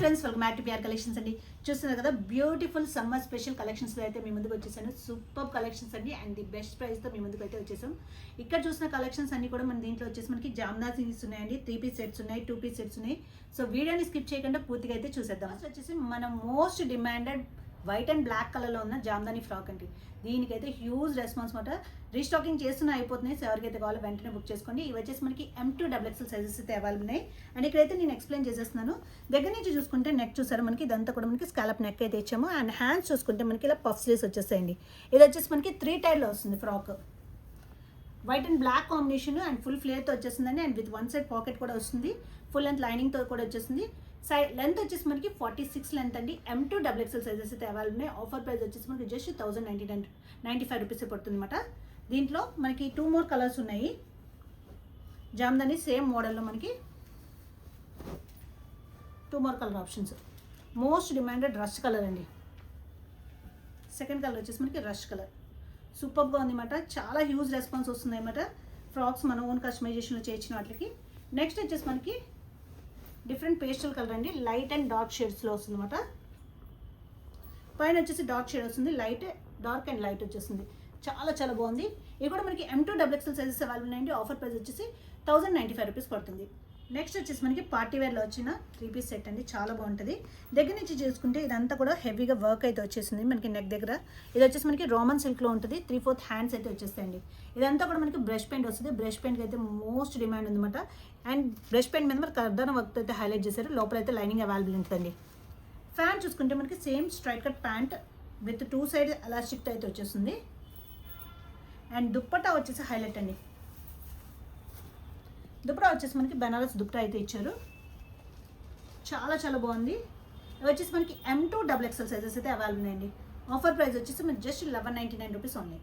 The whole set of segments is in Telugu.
Friends, welcome back to PR collections అండి. చూస్తున్నారు కదా, బ్యూటిఫుల్ సమ్మర్ స్పెషల్ కలెక్షన్స్లో అయితే మీ ముందుకు వచ్చేసాను. సూపర్ కలెక్షన్స్ అండి అండ్ ది బెస్ట్ ప్రైస్తో మీ ముందుకు అయితే వచ్చేసాం. ఇక్కడ చూసిన కలెక్షన్స్ అన్ని కూడా మన దీంట్లో వచ్చేసి మనకి జామ్దాసీస్ ఉన్నాయండి, 3 పీస్ సెట్స్ ఉన్నాయి, 2 పీస్ సెట్స్ ఉన్నాయి. సో వీడియోని స్కిప్ చేయకుండా పూర్తిగా అయితే చూసేద్దాం. ఫస్ట్ వచ్చేసి మన most demanded white and black కలర్లో ఉన్న జామ్దాని ఫ్రాక్ అండి. దీనికైతే హ్యూజ్ రెస్పాన్స్ మాట. రీస్టాకింగ్ చేస్తున్నా అయిపోతున్నాయి. సో ఎవరికైతే కావాలో వెంటనే బుక్ చేసుకోండి. ఇవి వచ్చేసి మనకి M2 XXL సైజెస్ అయితే అవైలబుల్ ఉన్నాయి. అండ్ ఇక్కడైతే నేను ఎక్స్ప్లెయిన్ చేసేస్తున్నాను. దగ్గర నుంచి చూసుకుంటే నెక్ చూసారు, మనకి ఇదంతా కూడా మనకి స్కాలప్ నెక్ అయితే ఇచ్చాము. అండ్ హ్యాండ్స్ చూసుకుంటే మనకి ఇలా పఫ్ స్లీవ్స్ వచ్చేస్తాయండి. ఇది వచ్చేసి మనకి 3 టైర్లో వస్తుంది frock. White and black combination and full ఫ్లేర్తో వచ్చేసిందండి. అండ్ విత్ 1 సైడ్ పాకెట్ కూడా వస్తుంది. ఫుల్ లెంత్ లైనింగ్తో కూడా వచ్చేసింది. సైడ్ లెంత్ వచ్చేసి మనకి 46 లెంత్ అండి. M2 XXL సైజెస్ అయితే అవైలబుల్ ఉన్నాయి. ఆఫర్ ప్రైస్ వచ్చేసి మనకి జస్ట్ 1095 రూపీస్ పడుతుంది అనమాట. దీంట్లో మనకి 2 మోర్ కలర్స్ ఉన్నాయి. జామ్దాని సేమ్ మోడల్లో మనకి 2 more colour options. Most demanded rush colour అండి. సెకండ్ కలర్ వచ్చేసి మనకి రష్ కలర్. సూపర్గా ఉంది అనమాట. చాలా హ్యూజ్ రెస్పాన్స్ వస్తుంది అనమాట. ఫ్రాక్స్ మన ఓన్ కస్టమైజేషన్లో చేయించిన వాటికి. నెక్స్ట్ వచ్చేసి మనకి డిఫరెంట్ పేస్టల్ కలర్ అండి. లైట్ అండ్ డార్క్ షేడ్స్లో వస్తుంది అనమాట. పైన వచ్చేసి డార్క్ షేడ్ వస్తుంది, లైట్ డార్క్ అండ్ లైట్ వచ్చేస్తుంది. చాలా చాలా బాగుంది. ఇది కూడా మనకి M2 XXL సైజెస్ అవైలబుల్ ఉన్నాయండి. ఆఫర్ ప్రైస్ వచ్చేసి 1095 రూపీస్ పడుతుంది. నెక్స్ట్ వచ్చేసి మనకి పార్టీ వేర్లో వచ్చిన 3 పీస్ సెట్ అండి. చాలా బాగుంటుంది. దగ్గర నుంచి చూసుకుంటే ఇదంతా కూడా హెవీగా వర్క్ అయితే వచ్చేసింది మనకి నెక్ దగ్గర. ఇది వచ్చేసి మనకి రోమన్ సిల్క్లో ఉంటుంది. 3/4 హ్యాండ్స్ అయితే వచ్చేస్తాయండి. ఇదంతా కూడా మనకి బ్రష్ పెయింట్ వస్తుంది. బ్రష్ పెయింట్కి అయితే మోస్ట్ డిమాండ్ ఉందన్నమాట. అండ్ బ్రష్ పెయింట్ మీద మనకి కర్దాన వర్క్ అయితే హైలైట్ చేశారు. లోపల అయితే లైనింగ్ అవైలబుల్ ఉంటుందండి. ఫ్యాన్ చూసుకుంటే మనకి same straight cut pant with 2 side ఎలాస్టిక్తో అయితే వచ్చేస్తుంది. అండ్ దుప్పట్టా వచ్చేసి హైలైట్ అండి. దుప్పటా వచ్చేసి మనకి బెనారస్ దుప్పటా అయితే ఇచ్చారు. చాలా చాలా బాగుంది. ఇవి వచ్చేసి మనకి M2 XXL సైజెస్ అయితే అవైలబుల్ ఉన్నాయండి. ఆఫర్ ప్రైస్ వచ్చేసి మనకి జస్ట్ 1199 రూపీస్ ఉన్నాయి.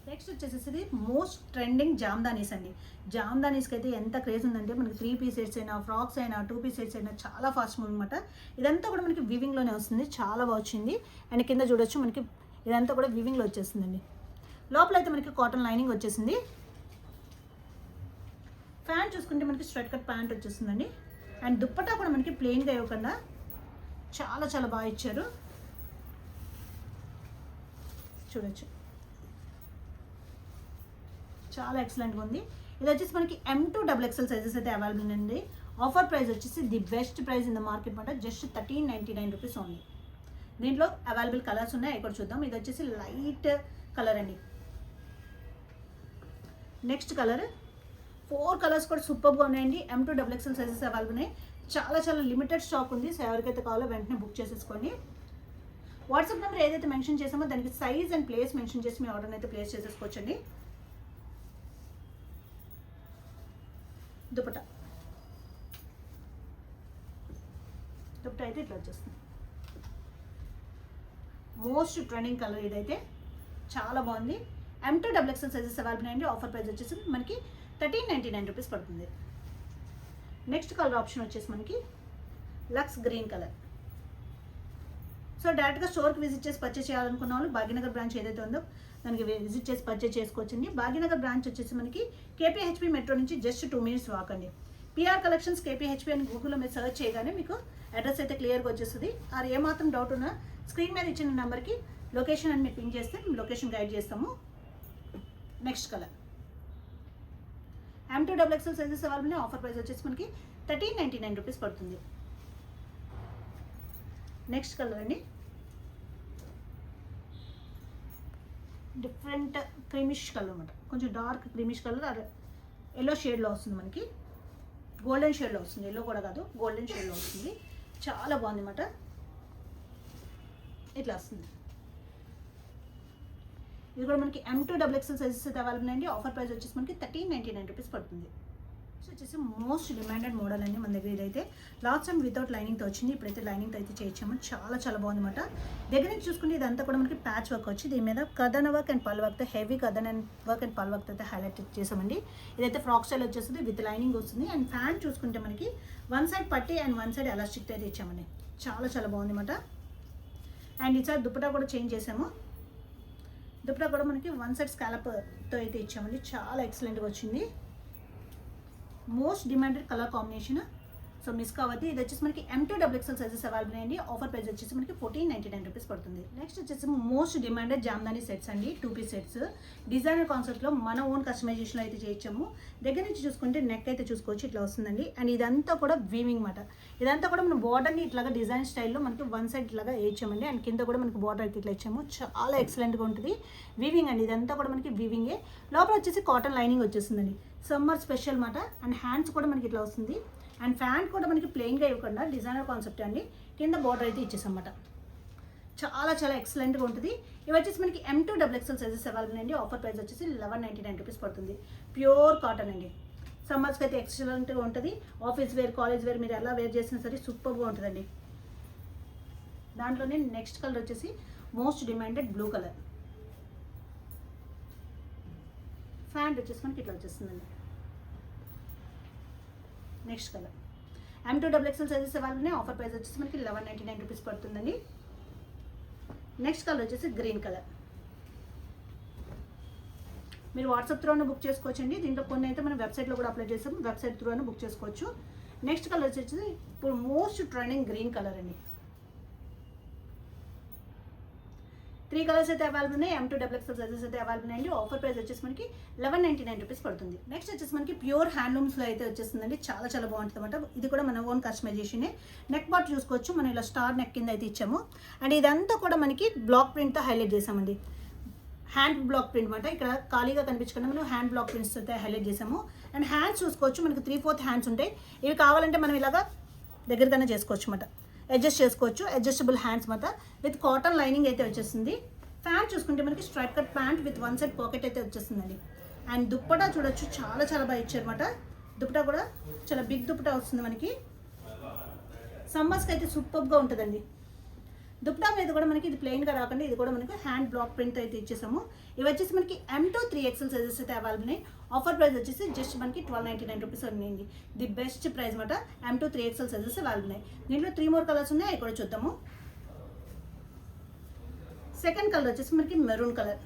నెక్స్ట్ వచ్చేసి మోస్ట్ ట్రెండింగ్ జామ్దానీస్ అండి. జామ్దానీస్కి అయితే ఎంత క్రేజ్ ఉందంటే మనకి 3 పీస్ సెట్స్ అయినా, ఫ్రాక్స్ అయినా, 2 పీస్ సెట్స్ అయినా చాలా ఫాస్ట్ మూవ్ అనమాట. ఇదంతా కూడా మనకి వీవింగ్లోనే వస్తుంది. చాలా బాగా వచ్చింది. అండ్ కింద చూడొచ్చు మనకి ఇదంతా కూడా వీవింగ్లో వచ్చేస్తుందండి. లోపల అయితే మనకి కాటన్ లైనింగ్ వచ్చేసింది. ఫ్యాన్ చూసుకుంటే మనకి స్ట్రైట్ కట్ ప్యాంట్ వచ్చేస్తుందండి. అండ్ దుప్పటా కూడా మనకి ప్లెయిన్గా ఇవ్వకుండా చాలా చాలా బాగా ఇచ్చారు. చూడొచ్చు, చాలా ఎక్సలెంట్గా ఉంది. ఇది వచ్చేసి మనకి M2 XXL సైజెస్ అయితే అవైలబుల్ ఉందండి. ఆఫర్ ప్రైస్ వచ్చేసి the best price in the market మాట. Just 1399 rupees only. దీంట్లో అవైలబుల్ కలర్స్ ఉన్నాయి, ఇక్కడ చూద్దాం. ఇది వచ్చేసి లైట్ కలర్ అండి. నెక్స్ట్ కలర్ 4 కలర్స్ కూడా సూపర్గా ఉన్నాయండి. M2 XXL సైజెస్ అవైలబుల్ ఉన్నాయి. చాలా చాలా లిమిటెడ్ స్టాక్ ఉంది. సో ఎవరికైతే కావాలో వెంటనే బుక్ చేసేసుకోండి. వాట్సాప్ నెంబర్ ఏదైతే మెన్షన్ చేసామో దానికి సైజ్ అండ్ ప్లేస్ మెన్షన్ చేసి మీ ఆర్డర్ని అయితే ప్లేస్ చేసేసుకోవచ్చండి. దుపట్టా అయితే ఇట్లా వచ్చేస్తుంది. మోస్ట్ ట్రెండింగ్ కలర్ ఇదైతే చాలా బాగుంది. M2 XXL సైజెస్ అవైలబుల్ ఉన్నాయండి. ఆఫర్ ప్రైస్ వచ్చేసి మనకి 1399 రూపీస్ పడుతుంది. నెక్స్ట్ కలర్ ఆప్షన్ వచ్చేసి మనకి లక్స్ గ్రీన్ కలర్. సో డైరెక్ట్గా స్టోర్కి విజిట్ చేసి పర్చేస్ చేయాలనుకున్న వాళ్ళు భాగ్యనగర్ బ్రాంచ్ ఏదైతే ఉందో దానికి విజిట్ చేసి పర్చేస్ చేసుకోవచ్చండి. భాగ్యనగర్ బ్రాంచ్ వచ్చేసి మనకి KPHP మెట్రో నుంచి జస్ట్ 2 మినిట్స్ వాక్ అండి. PR కలెక్షన్స్ KPHP అని గూగుల్లో మీరు సర్చ్ చేయగానే మీకు అడ్రస్ అయితే క్లియర్గా వచ్చేస్తుంది. అది ఏమాత్రం డౌట్ ఉన్నా స్క్రీన్ మీద ఇచ్చిన నెంబర్కి లొకేషన్ అని మీరు పింక్ చేస్తే మేము లొకేషన్ గైడ్ చేస్తాము. Next colour M2 XXL sizes available. Offer price వచ్చేసి మనకి 1399 రూపీస్ పడుతుంది. నెక్స్ట్ కలర్ అండి, డిఫరెంట్ క్రీమిష్ కలర్ అనమాట. కొంచెం డార్క్ క్రీమిష్ కలర్, అది ఎల్లో షేడ్లో వస్తుంది మనకి. గోల్డెన్ షేడ్లో వస్తుంది, ఎల్లో కూడా కాదు, గోల్డెన్ షేడ్లో వస్తుంది. చాలా బాగుంది అనమాట. ఇట్లా వస్తుంది. ఇది కూడా మనకి M2 XXL సైజెస్ అయితే అవైలబుల్ అండి. ఆఫర్ ప్రైస్ వచ్చేసి మనకి 1399 రూపీస్ పడుతుంది. సో వచ్చేసి మోస్ట్ డిమాండెడ్ మోడల్ అండి మన దగ్గర. ఇదైతే లాస్ట్ టైం వితౌట్ లైనింగ్తో వచ్చింది, ఇప్పుడైతే లైనింగ్తో అయితే చేయించాము. చాలా చాలా బాగుంది అనమాట. దగ్గర నుంచి చూసుకుంటే ఇదంతా కూడా మనకి ప్యాచ్ వర్క్ వచ్చి దీని మీద కథన వర్క్ అండ్ పల్ వర్క్తో, హెవీ కథన్ అండ్ వర్క్ అండ్ పల్ వర్క్తో అయితే హైలైట్ చేసామండి. ఇదైతే ఫ్రాక్ స్టైల్ వచ్చేస్తుంది, విత్ లైనింగ్ వస్తుంది. అండ్ ఫ్యాన్ చూసుకుంటే మనకి 1 సైడ్ పట్టి అండ్ 1 సైడ్ ఎలాస్టిక్తో అయితే ఇచ్చామండి. చాలా చాలా బాగుంది అనమాట. అండ్ ఈసారి దుప్పటా కూడా చేంజ్ చేసాము. దుప్పటా కూడా మనకి 1 సైడ్ స్కాలప్తో అయితే ఇచ్చామండి. చాలా ఎక్సలెంట్గా వచ్చింది. Most demanded colour combination so miss కావద్దు. ఇది వచ్చేసి మనకి M2XXL సైజెస్ అవైలబుల్ అండి. ఆఫర్ ప్రైస్ వచ్చేసి మనకి 1499 రూపీస్ పడుతుంది. నెక్స్ట్ వచ్చేసి మోస్ట్ డిమాండెడ్ జామ్దాని సెట్స్ అండి, 2 పీస్ సెట్స్. డిజైనర్ కాన్సెప్ట్లో మన ఓన్ కస్టమైజేషన్లో అయితే చేయించాము. దగ్గర నుంచి చూసుకుంటే నెక్ అయితే చూసుకోవచ్చు, ఇట్లా వస్తుందండి. అండ్ ఇదంతా కూడా వీవింగ్ మాట. ఇదంతా కూడా మనం బార్డర్ని ఇట్లాగా డిజైన్ స్టైల్లో మనకి వన్ సైడ్ ఇట్లాగా వేయించామండి. అండ్ కింద కూడా మనకి బార్డర్ అయితే ఇట్లా ఇచ్చాము. చాలా ఎక్సలెంట్గా ఉంటుంది. వీవింగ్ అండి, ఇదంతా కూడా మనకి వీవింగే. లోపల వచ్చేసి కాటన్ లైనింగ్ వచ్చేస్తుందండి. సమ్మర్ స్పెషల్ మాట. అండ్ హ్యాండ్స్ కూడా మనకి ఇట్లా వస్తుంది. అండ్ ఫ్యాంట్ కూడా మనకి ప్లెయిన్గా ఇవ్వకుండా డిజైనర్ కాన్సెప్ట్ అండి. కింద బార్డర్ అయితే ఇచ్చేసన్నమాట. చాలా చాలా ఎక్సలెంట్గా ఉంటుంది. ఇవి వచ్చేసి మనకి M2XXL సైజెస్ అవైలబుల్ అండి. ఆఫర్ ప్రైస్ వచ్చేసి 1199 రూపీస్ పడుతుంది. ప్యూర్ కాటన్ అండి. సమ్మర్స్కి అయితే ఎక్సలెంట్గా ఉంటుంది. ఆఫీస్ వేర్, కాలేజ్ వేర్ మీరు ఎలా వేర్ చేసినా సరే సూపర్గా ఉంటుందండి. దాంట్లోనే నెక్స్ట్ కలర్ వచ్చేసి most demanded blue colour. Pant వచ్చేసి మనకి ఇట్లా వచ్చేస్తుందండి. Next colour M2XXL sizes available. Offer price వచ్చేసి మనకి 1199 రూపీస్ పడుతుందండి. నెక్స్ట్ కలర్ వచ్చేసి గ్రీన్ కలర్. మీరు వాట్సాప్ త్రూను బుక్ చేసుకోవచ్చండి. దీంట్లో కొన్ని అయితే మనం వెబ్సైట్లో కూడా అప్లై చేసాము, వెబ్సైట్ త్రూను బుక్ చేసుకోవచ్చు. నెక్స్ట్ కలర్ వచ్చేసి ఇప్పుడు మోస్ట్ ట్రెండింగ్ గ్రీన్ కలర్ అండి. 3 కలర్స్ అయితే అవైలబుల్ ఉన్నాయి. M2XXL సైజెస్ అయితే అవైలబుల్ అండి. ఆఫర్ ప్రైస్ వచ్చేసి మనకి 1199 రూపీస్ పడుతుంది. నెక్స్ట్ వచ్చేసి మనకి ప్యూర్ హ్యాండ్లూమ్స్లో అయితే వచ్చేస్తుందండి. చాలా చాలా బాగుంటుంది అనమాట. ఇది కూడా మన ఓన్ కస్టమైజేషనే. నెక్ పార్ట్ చూసుకోవచ్చు, మనం ఇలా స్టార్ నెక్ కింద అయితే ఇచ్చాము. అండ్ ఇదంతా కూడా మనకి బ్లాక్ ప్రింట్తో హైలైట్ చేసామండి. హ్యాండ్ బ్లాక్ ప్రింట్ అనమాట. ఇక్కడ ఖాళీగా కనిపించకుండా మనం హ్యాండ్ బ్లాక్ ప్రింట్స్ అయితే హైలైట్ చేసాము. అండ్ హ్యాండ్స్ చూసుకోవచ్చు, మనకి 3/4 హ్యాండ్స్ ఉంటాయి. ఇవి కావాలంటే మనం ఇలాగా దగ్గరగానే చేసుకోవచ్చు అనమాట. అడ్జస్ట్ చేసుకోవచ్చు. అడ్జస్టబుల్ హ్యాండ్స్ మాట. విత్ కాటన్ లైనింగ్ అయితే వచ్చేస్తుంది. ప్యాంట్ చూసుకుంటే మనకి straight cut pant with one side pocket అయితే వచ్చేస్తుందండి. అండ్ దుప్పటా చూడొచ్చు, చాలా చాలా బాగా ఇచ్చారన్నమాట. దుప్పటా కూడా చాలా బిగ్ దుప్పటా వస్తుంది మనకి. సమ్మర్స్కి అయితే సూపర్గా ఉంటుందండి. దుప్పటా మీద కూడా మనకి ఇది ప్లెయిన్గా రాకుండా ఇది కూడా మనకి హ్యాండ్ బ్లాక్ ప్రింట్ అయితే ఇచ్చేసాము. ఇవి వచ్చేసి మనకి M2XXL సైజెస్ అయితే అవైలబుల్ ఉన్నాయి. ఆఫర్ ప్రైస్ వచ్చేసి జస్ట్ మనకి 1299 రూపీస్ ఉన్నాయండి. ది బెస్ట్ ప్రైస్ మాట. M2XXL సైజెస్ అవైలబుల్ ఉన్నాయి. దీంట్లో 3 more కలర్స్ ఉన్నాయి, అవి కూడా చూద్దాము. సెకండ్ కలర్ వచ్చేసి మనకి మెరూన్ కలర్.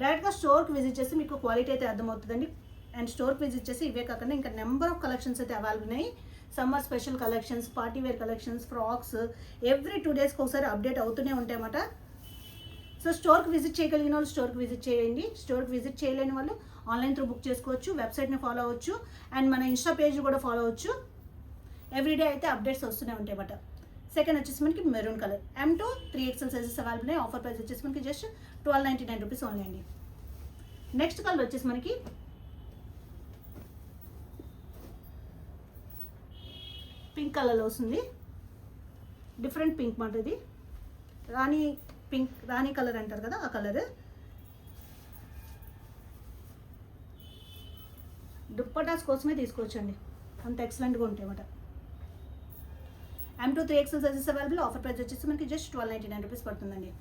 డైరెక్ట్గా స్టోర్కి విజిట్ చేసి మీకు క్వాలిటీ అయితే అర్థమవుతుందండి. అండ్ స్టోర్కి విజిట్ చేసి ఇవే కాకుండా ఇంకా నెంబర్ ఆఫ్ కలెక్షన్స్ అయితే అవైలబుల్ ఉన్నాయి. Summer special collections, party wear collections, frocks every 2 డేస్కి ఒకసారి అప్డేట్ అవుతూనే ఉంటాయన్నమాట. సో స్టోర్కి విజిట్ చేయగలిగిన వాళ్ళు స్టోర్కి విజిట్ చేయండి. స్టోర్కి విజిట్ చేయలేని వాళ్ళు ఆన్లైన్ త్రూ బుక్ చేసుకోవచ్చు, వెబ్సైట్ని ఫాలో అవ్వచ్చు. అండ్ మన ఇన్స్టా పేజ్ కూడా ఫాలో అవ్వచ్చు. ఎవ్రీడే అయితే అప్డేట్స్ వస్తూనే ఉంటాయి అన్నమాట. సెకండ్ వచ్చేసి మనకి maroon colour. M2XXL sizes available ఉన్నాయి. ఆఫర్ ప్రైస్ వచ్చేసి మనకి జస్ట్ 1299 రూపీస్ ఓన్లీ అండి. నెక్స్ట్ కలర్ వచ్చేసి మనకి పింక్ కలర్లో వస్తుంది. డిఫరెంట్ పింక్ మాట. ఇది రాణి పింక్, రాణి కలర్ అంటారు కదా, ఆ కలర్. దుప్పటాస్ కోసమే తీసుకోవచ్చండి, అంత ఎక్సలెంట్గా ఉంటాయి అన్నమాట. M2XXL sizes available. Offer price వచ్చేసి మనకి జస్ట్ 1299 రూపీస్ పడుతుందండి.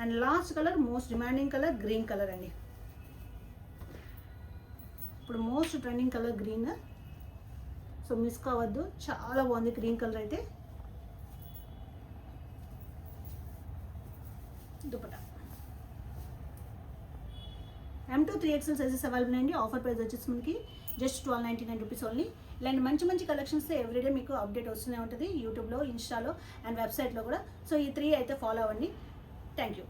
And last colour most demanding colour green colour అండి. ఇప్పుడు most trending colour green. So miss కావద్దు, చాలా బాగుంది గ్రీన్ కలర్ అయితే. దుపట్టా M2XXL సైజెస్ అవైలబుల్ అండి. ఆఫర్ ప్రైస్ వచ్చేసి మనకి జస్ట్ 1299 రూపీస్ ఓన్లీ. ఇలాంటి మంచి మంచి కలెక్షన్స్ ఎవ్రీడే మీకు అప్డేట్ వస్తూనే ఉంటుంది యూట్యూబ్లో, ఇన్స్టాలో అండ్ వెబ్సైట్లో కూడా. సో ఈ 3 అయితే ఫాలో అవ్వండి. Thank you.